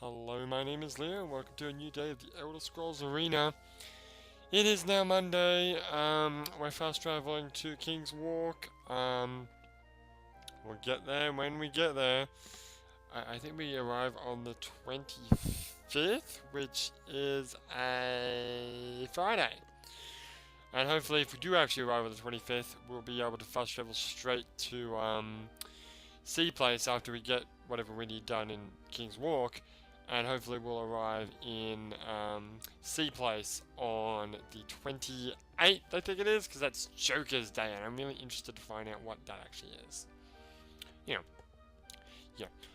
Hello, my name is Leo, and welcome to a new day of the Elder Scrolls Arena. It is now Monday. We're fast traveling to King's Walk. We'll get there when we get there. I think we arrive on the 25th, which is a Friday. And hopefully, if we do actually arrive on the 25th, we'll be able to fast travel straight to C Place after we get whatever we need done in King's Walk. And hopefully we'll arrive in C Place on the 28th, I think it is, because that's Joker's Day, and I'm really interested to find out what that actually is. Yeah.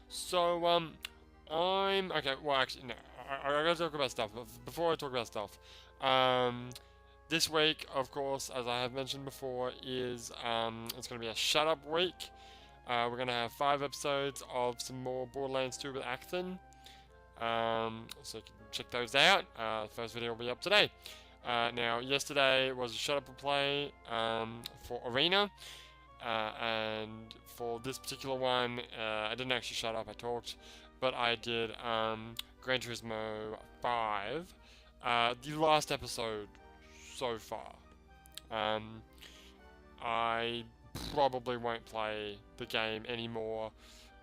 So, okay, well, actually, no, I gotta talk about stuff, but before I talk about stuff, this week, of course, as I have mentioned before, is, it's gonna be a shut up week. We're gonna have 5 episodes of some more Borderlands 2 with Acton. So you can check those out. The first video will be up today. Now, yesterday was a shut up and play for Arena, and for this particular one, I didn't actually shut up, I talked, but I did Gran Turismo 5, the last episode so far. I probably won't play the game anymore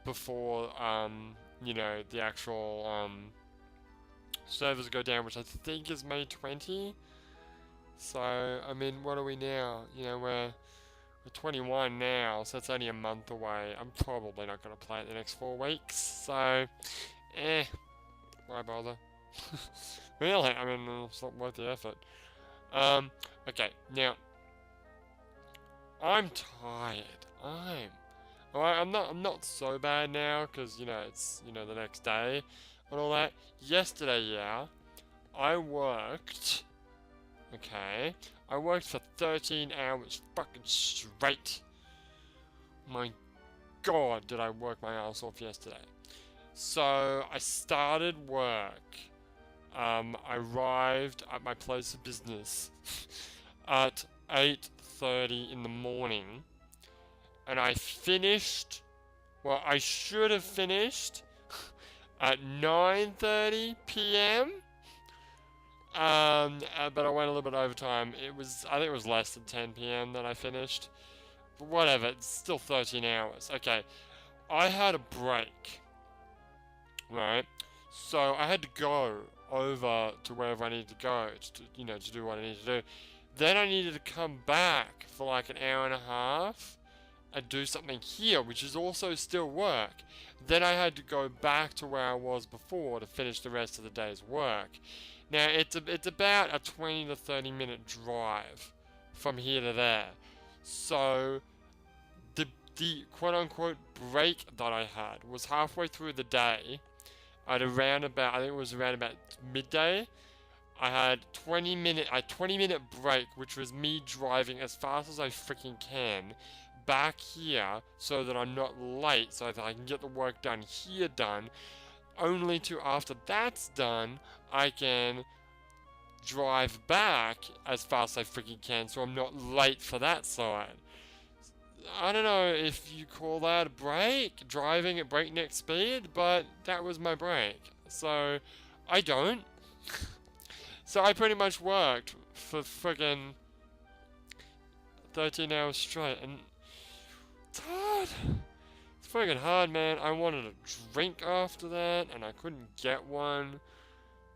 before you know, the actual servers go down, which I think is May 20. So, I mean, what are we now? You know, we're 21 now, so it's only a month away. I'm probably not going to play it the next 4 weeks, so, why bother? Really, I mean, it's not worth the effort. Okay, now, I'm tired. I'm not so bad now, because, you know, it's, you know, the next day and all that. Yesterday, yeah, I worked, okay, I worked for 13 hours fucking straight. My god, did I work my ass off yesterday. So, I started work, I arrived at my place of business at 8:30 in the morning. And I finished, well, I should have finished at 9:30 p.m. But I went a little bit overtime. I think it was less than 10 p.m. that I finished. But whatever, it's still 13 hours. Okay, I had a break, right? So I had to go over to wherever I needed to go to do what I needed to do. Then I needed to come back for like an hour and a half and do something here, which is also still work. Then I had to go back to where I was before to finish the rest of the day's work. Now, it's about a 20 to 30 minute drive from here to there. So, the quote-unquote break that I had was halfway through the day, at around about, I think it was around about midday. I had 20-minute break, which was me driving as fast as I freaking can back here so that I'm not late, so that I can get the work done here done, only to after that's done I can drive back as fast as I freaking can so I'm not late for that side. I don't know if you call that a break, driving at breakneck speed, but that was my break, so I don't. So I pretty much worked for friggin' 13 hours straight, and it's hard. It's friggin' hard, man. I wanted a drink after that, and I couldn't get one.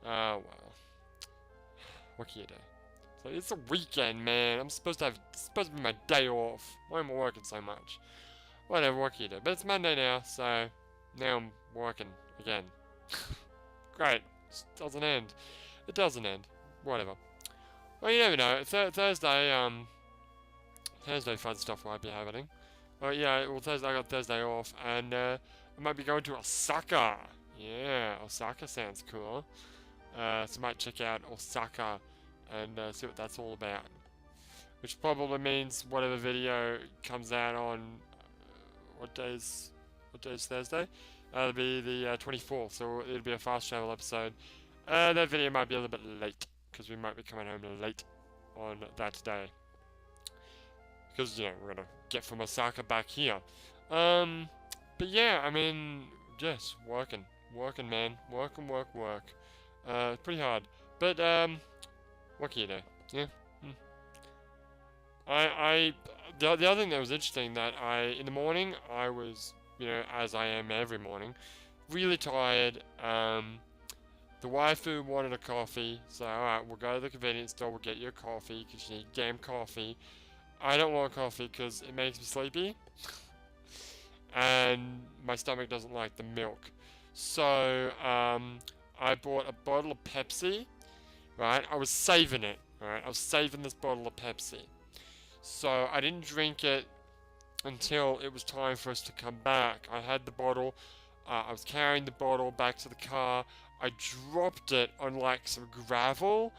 Well. What can you do? So it's a weekend, man. It's supposed to be my day off. Why am I working so much? Whatever, what can you do? But it's Monday now, so now I'm working again. Great. It doesn't end. It doesn't end. Whatever. Well, you never know. Thursday fun stuff might be happening. Well, yeah, well, I got Thursday off, and I might be going to Osaka. Yeah, Osaka sounds cool. So I might check out Osaka and see what that's all about. Which probably means whatever video comes out on, what day is Thursday? It'll be the 24th, so it'll be a fast travel episode. That video might be a little bit late, because we might be coming home late on that day. Because, you know, we're gonna get from Osaka back here. But yeah, I mean, yes, working. working, man. Working, work. Pretty hard. But, what can you do? Yeah. Mm. The other thing that was interesting that in the morning, I was, as I am every morning, really tired. The waifu wanted a coffee, so alright, we'll go to the convenience store, we'll get you a coffee, because you need damn coffee. I don't want coffee because it makes me sleepy, and my stomach doesn't like the milk. So, I bought a bottle of Pepsi, right? I was saving it, right? I was saving this bottle of Pepsi. So, I didn't drink it until it was time for us to come back. I had the bottle, I was carrying the bottle back to the car. I dropped it on like some gravel,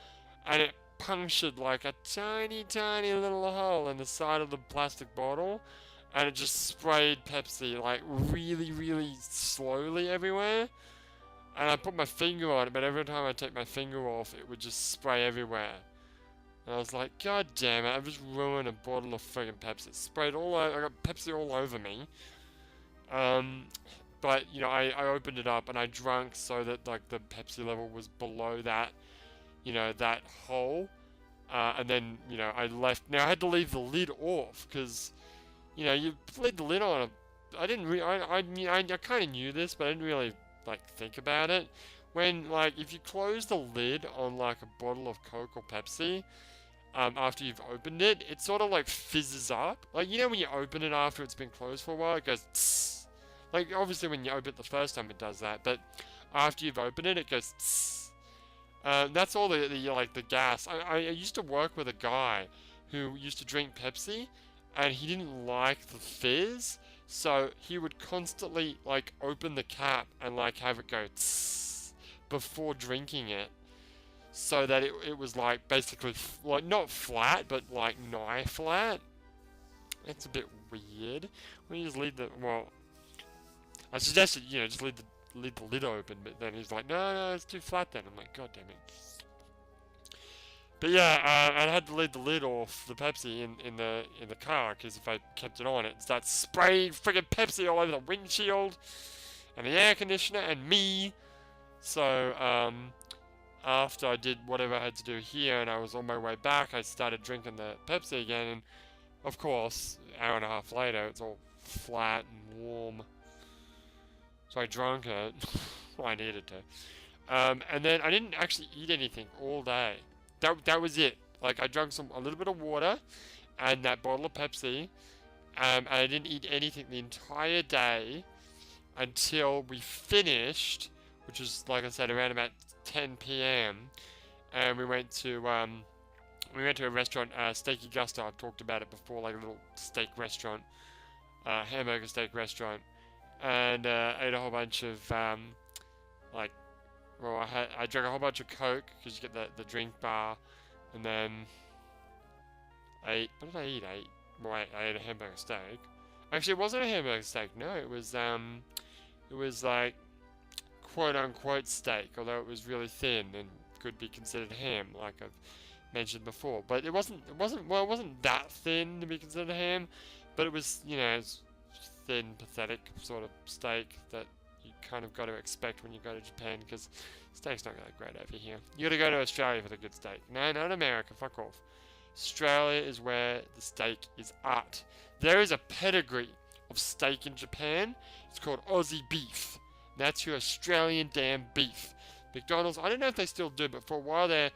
and it punctured like a tiny, tiny little hole in the side of the plastic bottle, and it just sprayed Pepsi like really, really slowly everywhere. And I put my finger on it, but every time I take my finger off, it would just spray everywhere. And I was like, God damn it, I've just ruined a bottle of friggin' Pepsi. It sprayed all over, I got Pepsi all over me. But, I opened it up and I drank so that, like, the Pepsi level was below that, that hole. And then, I left. Now, I had to leave the lid off because, you leave the lid on. I didn't really, I kind of knew this, but I didn't really, like, think about it. When, like, if you close the lid on, like, a bottle of Coke or Pepsi, after you've opened it, it sort of, like, fizzes up. Like, when you open it after it's been closed for a while, it goes tss. Like, obviously when you open it the first time it does that, but after you've opened it, it goes tss. That's all the gas. I used to work with a guy who used to drink Pepsi, and he didn't like the fizz, so he would constantly, like, open the cap and, like, have it go tss before drinking it, so that it was, like, basically, like, not flat, but, like, nigh flat. It's a bit weird. When you just leave the, well, I suggested, just leave the lid open, but then he's like, no, it's too flat then. I'm like, God damn it. But yeah, I had to leave the lid off the Pepsi in the car, because if I kept it on, it starts spraying friggin' Pepsi all over the windshield, and the air conditioner, and me. So, after I did whatever I had to do here, and I was on my way back, I started drinking the Pepsi again, and of course, an hour and a half later, it's all flat and warm. So I drank it. Well, I needed to. And then I didn't actually eat anything all day. That was it. Like, I drank a little bit of water and that bottle of Pepsi. And I didn't eat anything the entire day until we finished, which was, like I said, around about 10 p.m. And we went to a restaurant, Steaky Gusto. I've talked about it before, like a little steak restaurant, hamburger steak restaurant. And ate a whole bunch of I drank a whole bunch of Coke, because you get the drink bar, and then what did I eat? I ate a hamburger steak. Actually, it wasn't a hamburger steak. No, it was like quote unquote steak, although it was really thin and could be considered ham, like I've mentioned before. But it wasn't that thin to be considered ham, but it was it's thin, pathetic sort of steak that you kind of got to expect when you go to Japan, because steak's not that great over here. You got to go to Australia for the good steak. No, not America. Fuck off. Australia is where the steak is at. There is a pedigree of steak in Japan. It's called Aussie beef. That's your Australian damn beef. McDonald's, I don't know if they still do, but for a while there,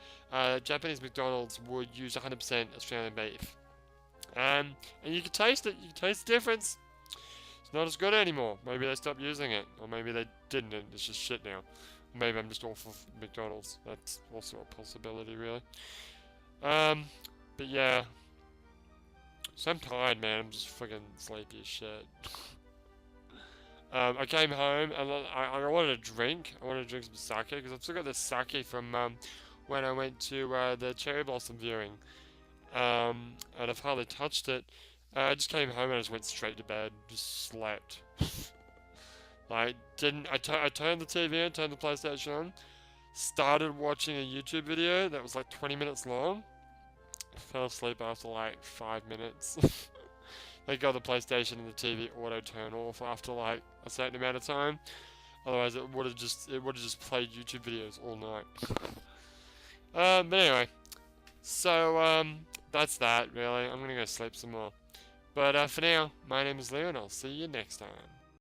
Japanese McDonald's would use 100% Australian beef. And you can taste it. You can taste the difference. Not as good anymore. Maybe they stopped using it, or maybe they didn't and it's just shit now. Maybe I'm just off of McDonald's. That's also a possibility, really. But yeah. So I'm tired, man. I'm just fucking sleepy as shit. I came home and I wanted a drink. I wanted to drink some sake, because I've still got the sake from when I went to the cherry blossom viewing. And I've hardly touched it. I just came home and I just went straight to bed. Just slept. I turned the TV on, turned the PlayStation on, started watching a YouTube video that was like 20 minutes long. I fell asleep after like 5 minutes. They got the PlayStation and the TV auto turn off after like a certain amount of time. Otherwise, it would have just played YouTube videos all night. But anyway, so that's that really. I'm gonna go sleep some more. But for now, my name is Leo, and I'll see you next time.